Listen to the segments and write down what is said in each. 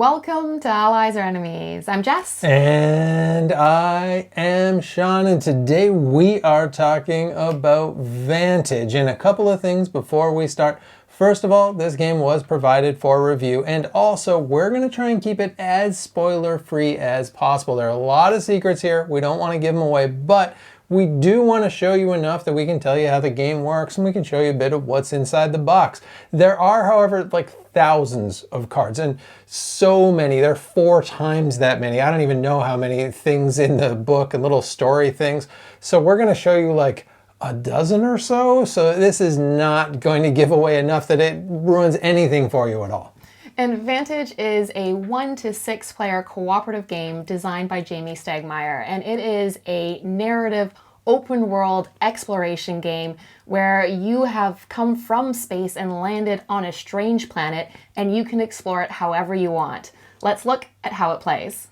Welcome to Allies or Enemies. I'm Jess. And I am Sean, and today we are talking about Vantage. And a couple of things before we start. First of all, this game was provided for review, and also we're going to try and keep it as spoiler-free as possible. There are a lot of secrets here. We don't want to give them away, but we do want to show you enough that we can tell you how the game works, and we can show you a bit of what's inside the box. There are, however, like thousands of cards, and so many. There are 4 times that many. I don't even know how many things in the book and little story things. So we're going to show you like a dozen or so. So this is not going to give away enough that it ruins anything for you at all. And Vantage is a 1 to 6 player cooperative game designed by Jamey Stegmaier, and it is a narrative open world exploration game where you have come from space and landed on a strange planet, and you can explore it however you want. Let's look at how it plays.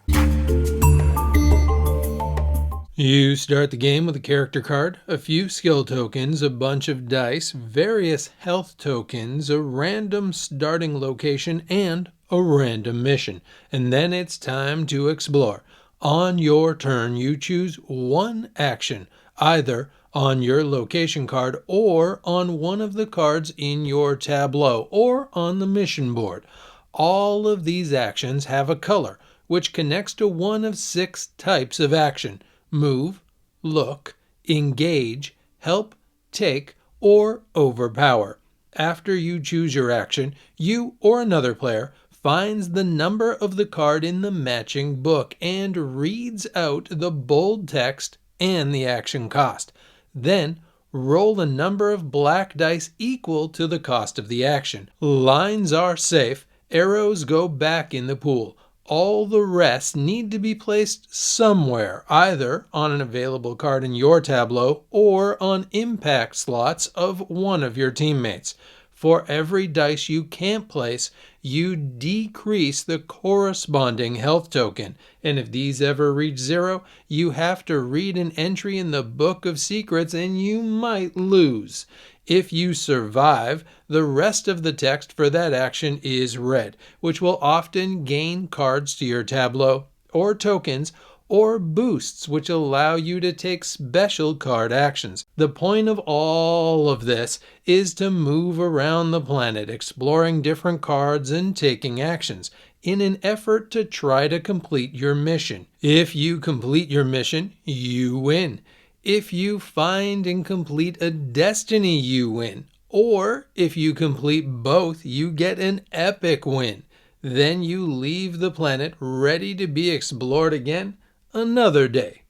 You start the game with a character card, a few skill tokens, a bunch of dice, various health tokens, a random starting location, and a random mission. And then it's time to explore. On your turn, you choose one action, either on your location card or on one of the cards in your tableau or on the mission board. All of these actions have a color, which connects to one of 6 types of action: move, look, engage, help, take, or overpower. After you choose your action, you or another player finds the number of the card in the matching book and reads out the bold text and the action cost. Then roll a number of black dice equal to the cost of the action. Lines are safe. Arrows go back in the pool. All the rest need to be placed somewhere, either on an available card in your tableau or on impact slots of one of your teammates. For every dice you can't place, you decrease the corresponding health token, and if these ever reach 0, you have to read an entry in the Book of Secrets and you might lose. If you survive, the rest of the text for that action is read, which will often gain cards to your tableau, or tokens, or boosts which allow you to take special card actions. The point of all of this is to move around the planet, exploring different cards and taking actions, in an effort to try to complete your mission. If you complete your mission, you win. If you find and complete a destiny, you win. Or if you complete both, you get an epic win. Then you leave the planet ready to be explored again another day.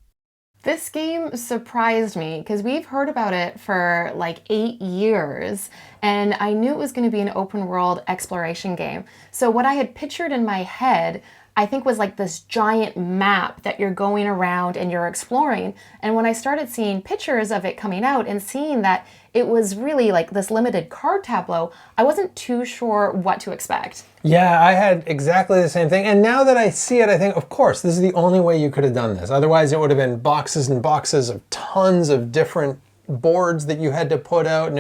This game surprised me because we've heard about it for like 8 years, and I knew it was going to be an open world exploration game. So what I had pictured in my head, I think, was like this giant map that you're going around and you're exploring. And when I started seeing pictures of it coming out and seeing that it was really like this limited card tableau, I wasn't too sure what to expect. Yeah, I had exactly the same thing. And now that I see it, I think, of course, this is the only way you could have done this. Otherwise, it would have been boxes and boxes of tons of different boards that you had to put out, and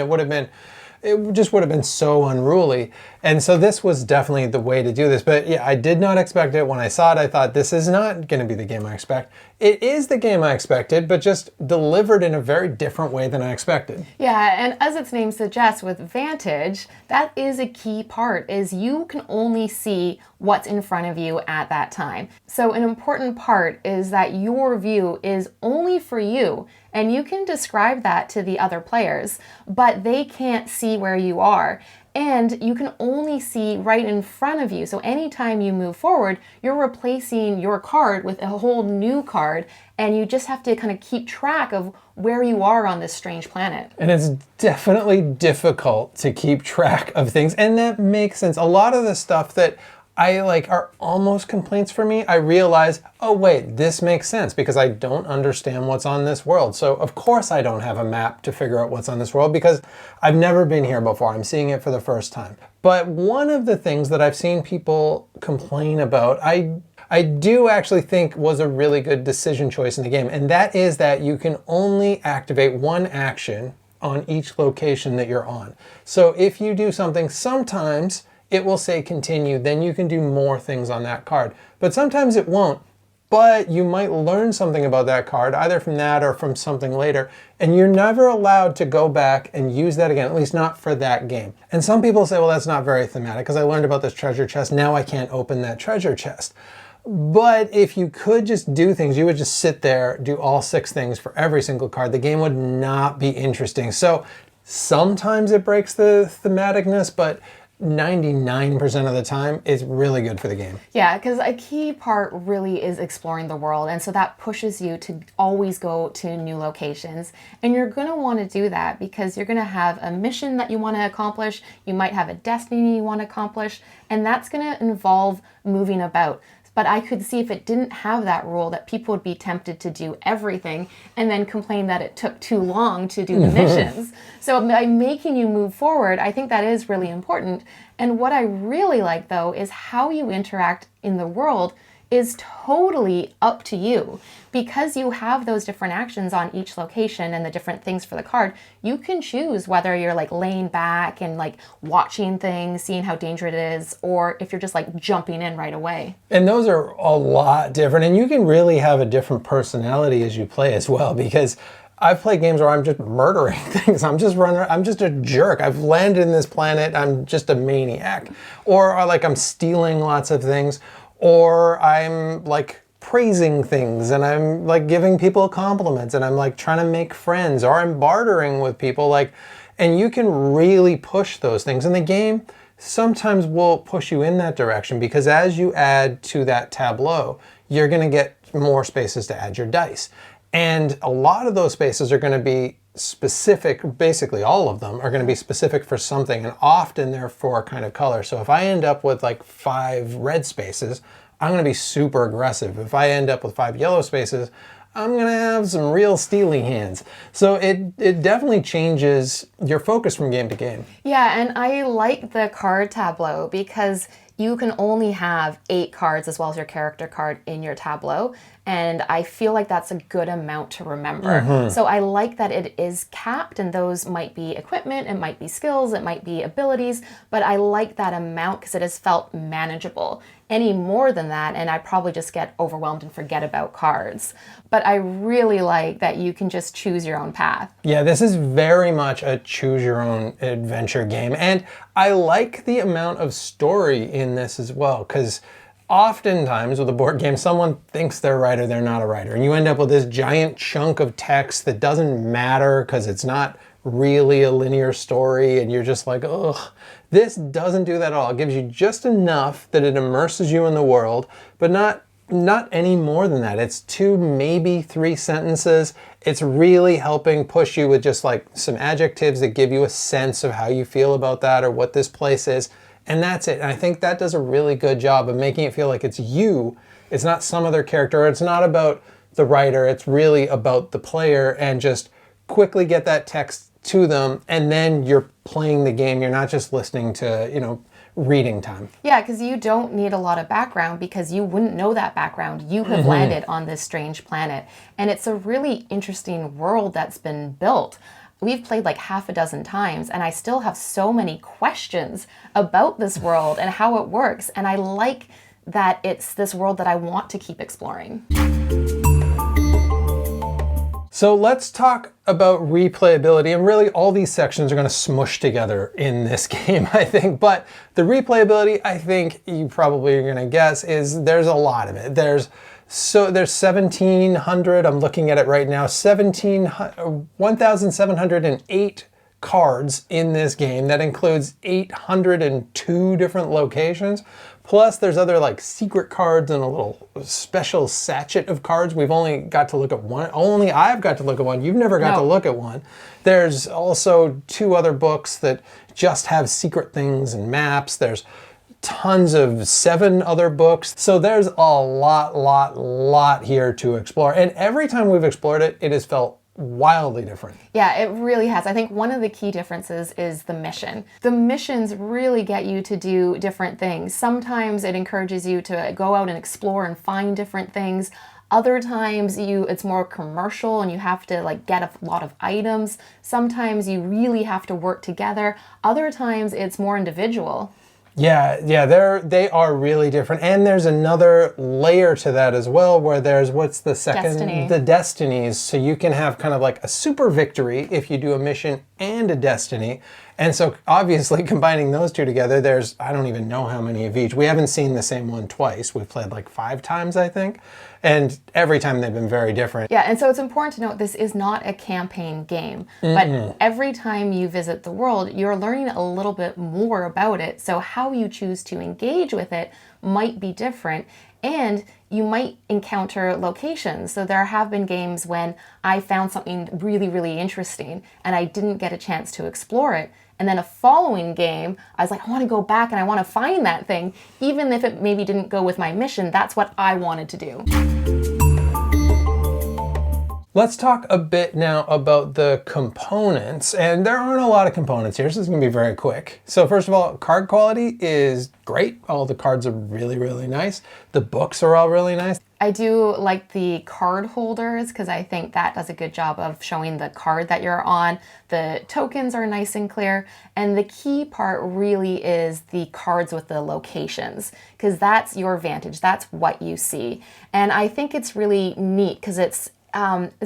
it just would have been so unruly. And so this was definitely the way to do this. But yeah, I did not expect it. When I saw it, I thought, this is not going to be the game I expect. It is the game I expected, but just delivered in a very different way than I expected. Yeah, and as its name suggests, with Vantage, that is a key part, is you can only see what's in front of you at that time. So an important part is that your view is only for you, and you can describe that to the other players, but they can't see where you are. And you can only see right in front of you. So anytime you move forward, you're replacing your card with a whole new card, and you just have to kind of keep track of where you are on this strange planet. And it's definitely difficult to keep track of things, and that makes sense. A lot of the stuff that I like are almost complaints for me, I realize, oh wait, this makes sense because I don't understand what's on this world. So of course I don't have a map to figure out what's on this world because I've never been here before. I'm seeing it for the first time. But one of the things that I've seen people complain about, I do actually think was a really good decision choice in the game, and that is that you can only activate one action on each location that you're on. So if you do something, sometimes it will say continue. Then you can do more things on that card. But sometimes it won't. But you might learn something about that card, either from that or from something later, and you're never allowed to go back and use that again, at least not for that game. And some people say, well, that's not very thematic, because I learned about this treasure chest, now I can't open that treasure chest. But if you could just do things, you would just sit there, do all 6 things for every single card, the game would not be interesting. So sometimes it breaks the thematicness, but 99% of the time, it's really good for the game. Yeah, because a key part really is exploring the world, and so that pushes you to always go to new locations. And you're going to want to do that because you're going to have a mission that you want to accomplish, you might have a destiny you want to accomplish, and that's going to involve moving about. But I could see if it didn't have that rule that people would be tempted to do everything and then complain that it took too long to do the missions. So by making you move forward, I think that is really important. And what I really like, though, is how you interact in the world is totally up to you. Because you have those different actions on each location and the different things for the card, you can choose whether you're like laying back and like watching things, seeing how dangerous it is, or if you're just like jumping in right away. And those are a lot different, and you can really have a different personality as you play as well, because I've played games where I'm just murdering things. I'm just a jerk. I've landed in this planet, I'm just a maniac. Or like I'm stealing lots of things, or I'm like praising things and I'm like giving people compliments and I'm like trying to make friends, or I'm bartering with people, like, and you can really push those things. And the game sometimes will push you in that direction, because as you add to that tableau, you're going to get more spaces to add your dice. And a lot of those spaces are going to be specific, basically all of them are going to be specific for something, and often they're for a kind of color. So if I end up with like 5 red spaces, I'm going to be super aggressive. If I end up with 5 yellow spaces, I'm going to have some real steely hands. So it definitely changes your focus from game to game. Yeah, and I like the card tableau because you can only have 8 cards as well as your character card in your tableau. And I feel like that's a good amount to remember. So I like that it is capped, and those might be equipment, it might be skills, it might be abilities, but I like that amount because it has felt manageable. Any more than that, and I probably just get overwhelmed and forget about cards. But I really like that you can just choose your own path. Yeah, this is very much a choose your own adventure game. And I like the amount of story in this as well, because oftentimes with a board game, someone thinks they're a writer, they're not a writer. And you end up with this giant chunk of text that doesn't matter because it's not really a linear story, and you're just like, ugh. This doesn't do that at all. It gives you just enough that it immerses you in the world, but not any more than that. It's 2, maybe 3 sentences. It's really helping push you with just like some adjectives that give you a sense of how you feel about that or what this place is. And that's it. And I think that does a really good job of making it feel like it's you. It's not some other character. It's not about the writer. It's really about the player, and just quickly get that text to them, and then you're playing the game. You're not just listening to, reading time. Yeah, because you don't need a lot of background, because you wouldn't know that background. You have landed on this strange planet, and it's a really interesting world that's been built. We've played like half a dozen times, and I still have so many questions about this world and how it works, and I like that it's this world that I want to keep exploring. So let's talk about replayability, and really all these sections are going to smush together in this game, I think. But the replayability, I think you probably are going to guess, is there's a lot of it. There's 1,700, I'm looking at it right now, 1,708 cards in this game. That includes 802 different locations. Plus there's other like secret cards and a little special sachet of cards. We've only got to look at one. Only I've got to look at one. You've never got to look at one. There's also 2 other books that just have secret things and maps. There's tons of 7 other books. So there's a lot here to explore. And every time we've explored it, it has felt wildly different. Yeah, it really has. I think one of the key differences is the mission. The missions really get you to do different things. Sometimes it encourages you to go out and explore and find different things. Other times it's more commercial and you have to like get a lot of items. Sometimes you really have to work together. Other times it's more individual. Yeah, they are really different. And there's another layer to that as well, where there's, what's the second? Destiny. The destinies. So you can have kind of like a super victory if you do a mission and a destiny. And so obviously combining those two together, there's, I don't even know how many of each. We haven't seen the same one twice. We've played like 5 times, I think. And every time they've been very different. Yeah, and so it's important to note this is not a campaign game, but every time you visit the world, you're learning a little bit more about it. So how you choose to engage with it might be different, and you might encounter locations. So there have been games when I found something really, really interesting and I didn't get a chance to explore it. And then a following game, I was like, I want to go back and I want to find that thing. Even if it maybe didn't go with my mission, that's what I wanted to do. Let's talk a bit now about the components, and there aren't a lot of components here, so this is going to be very quick. So first of all, card quality is great. All the cards are really, really nice. The books are all really nice. I do like the card holders because I think that does a good job of showing the card that you're on. The tokens are nice and clear, and the key part really is the cards with the locations, because that's your Vantage, that's what you see. And I think it's really neat because it's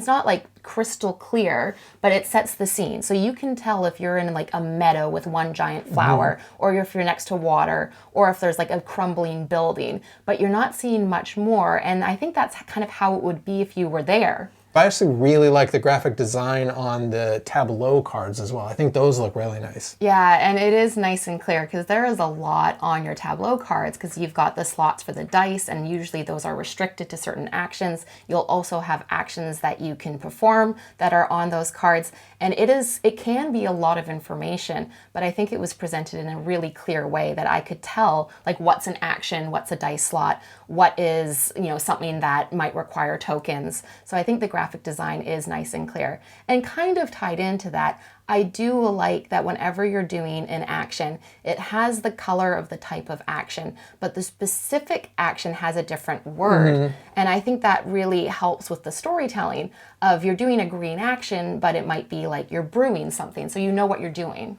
not like crystal clear, but it sets the scene. So you can tell if you're in like a meadow with one giant flower, or if you're next to water, or if there's like a crumbling building, but you're not seeing much more. And I think that's kind of how it would be if you were there. I actually really like the graphic design on the tableau cards as well. I think those look really nice. Yeah, and it is nice and clear because there is a lot on your tableau cards because you've got the slots for the dice, and usually those are restricted to certain actions. You'll also have actions that you can perform that are on those cards, and it can be a lot of information, but I think it was presented in a really clear way that I could tell like what's an action, what's a dice slot, what is, something that might require tokens. So I think the graphic design is nice and clear. And kind of tied into that, I do like that whenever you're doing an action, it has the color of the type of action, but the specific action has a different word. And I think that really helps with the storytelling of you're doing a green action, but it might be like you're brewing something, so you know what you're doing.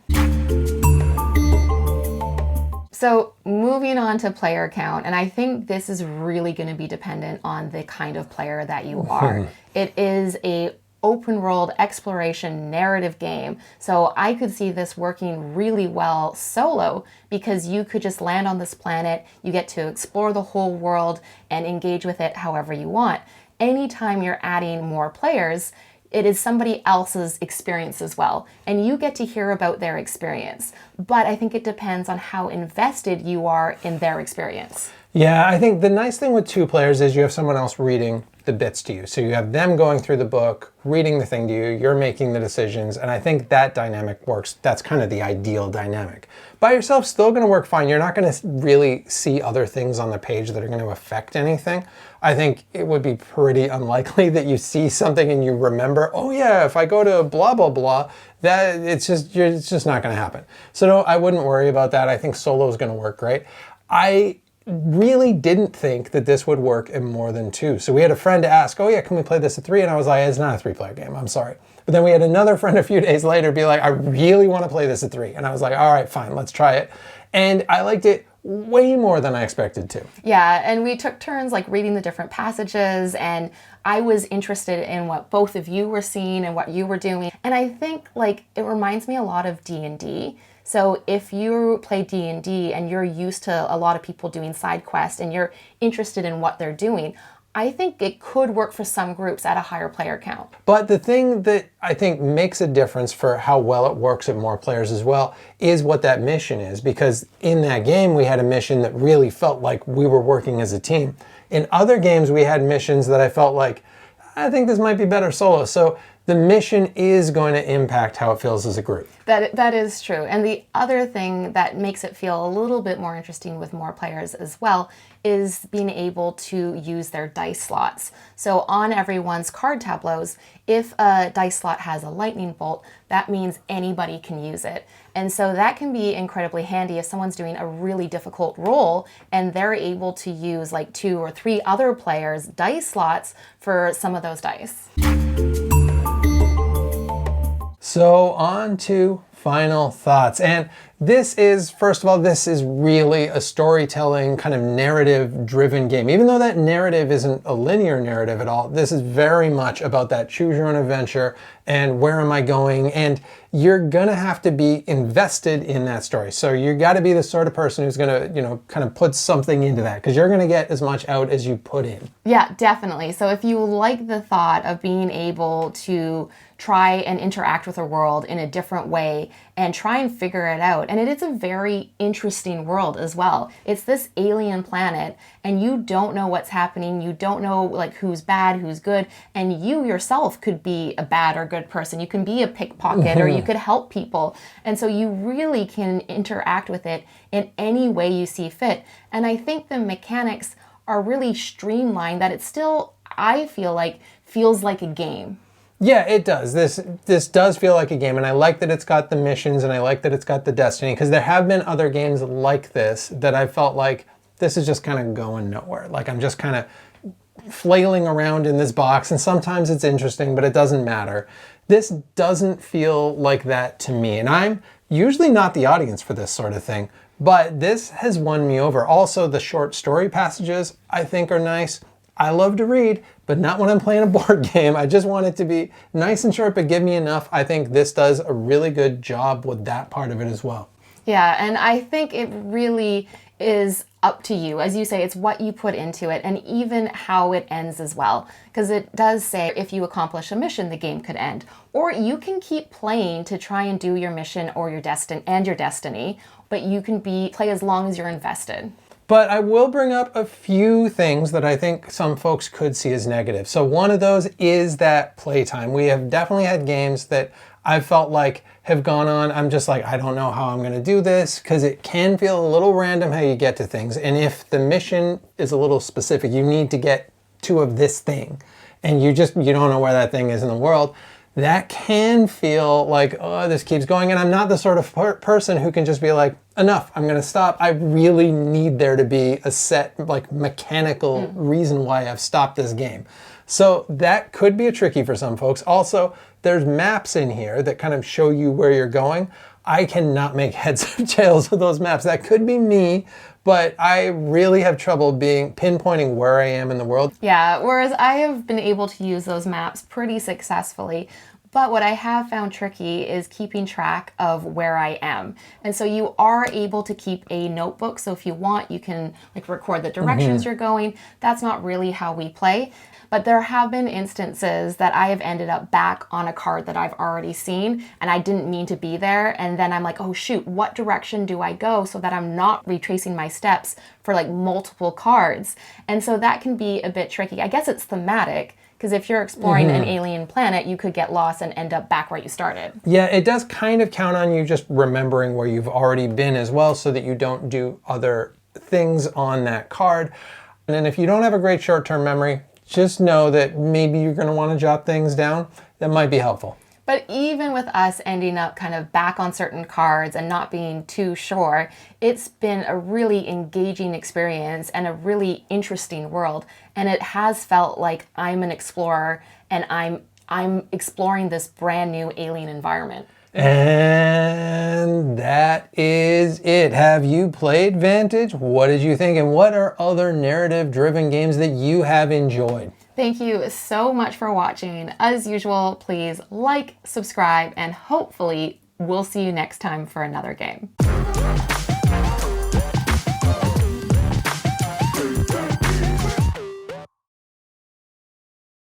So moving on to player count, and I think this is really going to be dependent on the kind of player that you are. It is a open world exploration narrative game, so I could see this working really well solo because you could just land on this planet, you get to explore the whole world and engage with it however you want. Anytime you're adding more players, it is somebody else's experience as well, and you get to hear about their experience. But I think it depends on how invested you are in their experience. Yeah, I think the nice thing with 2 players is you have someone else reading the bits to you. So you have them going through the book, reading the thing to you, you're making the decisions, and I think that dynamic works. That's kind of the ideal dynamic. By yourself, still going to work fine. You're not going to really see other things on the page that are going to affect anything. I think it would be pretty unlikely that you see something and you remember, oh yeah, if I go to blah, blah, blah, that it's just not going to happen. So no, I wouldn't worry about that. I think solo is going to work great. I really didn't think that this would work in more than 2. So we had a friend ask, oh yeah, can we play this at 3? And I was like, it's not a 3-player game, I'm sorry. But then we had another friend a few days later be like, I really want to play this at 3. And I was like, all right, fine, let's try it. And I liked it way more than I expected to. Yeah, and we took turns like reading the different passages, and I was interested in what both of you were seeing and what you were doing. And I think like it reminds me a lot of D&D. So if you play D&D and you're used to a lot of people doing side quests and you're interested in what they're doing, I think it could work for some groups at a higher player count. But the thing that I think makes a difference for how well it works at more players as well is what that mission is. Because in that game, we had a mission that really felt like we were working as a team. In other games, we had missions that I felt like, I think this might be better solo. So the mission is going to impact how it feels as a group. That is true. And the other thing that makes it feel a little bit more interesting with more players as well is being able to use their dice slots. So on everyone's card tableaus, if a dice slot has a lightning bolt, that means anybody can use it. And so that can be incredibly handy if someone's doing a really difficult roll and they're able to use like 2 or 3 other players' dice slots for some of those dice. So on to final thoughts. And This is, first of all, this is really a storytelling kind of narrative-driven game. Even though that narrative isn't a linear narrative at all, this is very much about that choose your own adventure and where am I going, and you're gonna have to be invested in that story. So you gotta be the sort of person who's gonna, kind of put something into that, because you're gonna get as much out as you put in. Yeah, definitely. So if you like the thought of being able to try and interact with a world in a different way and try and figure it out. And it is a very interesting world as well. It's this alien planet and you don't know what's happening. You don't know like who's bad, who's good. And you yourself could be a bad or good person. You can be a pickpocket or you could help people. And so you really can interact with it in any way you see fit. And I think the mechanics are really streamlined, that it still, I feel like, feels like a game. Yeah, it does. This does feel like a game, and I like that it's got the missions, and I like that it's got the destiny, because there have been other games like this that I felt like this is just kind of going nowhere. Like I'm just kind of flailing around in this box, and sometimes it's interesting, but it doesn't matter. This doesn't feel like that to me, and I'm usually not the audience for this sort of thing, but this has won me over. Also, the short story passages I think are nice. I love to read, but not when I'm playing a board game. I just want it to be nice and short, but give me enough. I think this does a really good job with that part of it as well. Yeah, and I think it really is up to you. As you say, it's what you put into it and even how it ends as well. Because it does say if you accomplish a mission, the game could end. Or you can keep playing to try and do your mission or your destiny, but you can play as long as you're invested. But I will bring up a few things that I think some folks could see as negative. So one of those is that playtime. We have definitely had games that I felt like have gone on. I'm just like, I don't know how I'm going to do this, because it can feel a little random how you get to things. And if the mission is a little specific, you need to get two of this thing, and you don't know where that thing is in the world, that can feel like, oh, this keeps going. And I'm not the sort of person who can just be like, enough, I'm going to stop. I really need there to be a set, like, mechanical reason why I've stopped this game. So that could be a tricky for some folks. Also, there's maps in here that kind of show you where you're going. I cannot make heads or tails of those maps. That could be me, but I really have trouble pinpointing where I am in the world. Yeah, whereas I have been able to use those maps pretty successfully. But what I have found tricky is keeping track of where I am. And so you are able to keep a notebook. So if you want, you can like record the directions you're going. That's not really how we play. But there have been instances that I have ended up back on a card that I've already seen and I didn't mean to be there. And then I'm like, oh shoot, what direction do I go so that I'm not retracing my steps for like multiple cards? And so that can be a bit tricky. I guess it's thematic, because if you're exploring an alien planet, you could get lost and end up back where you started. Yeah, it does kind of count on you just remembering where you've already been as well, so that you don't do other things on that card. And then if you don't have a great short-term memory, just know that maybe you're going to want to jot things down. That might be helpful. But even with us ending up kind of back on certain cards and not being too sure, it's been a really engaging experience and a really interesting world. And it has felt like I'm an explorer and I'm exploring this brand new alien environment. And that is it. Have you played Vantage? What did you think? And what are other narrative-driven games that you have enjoyed? Thank you so much for watching. As usual, please like, subscribe, and hopefully we'll see you next time for another game.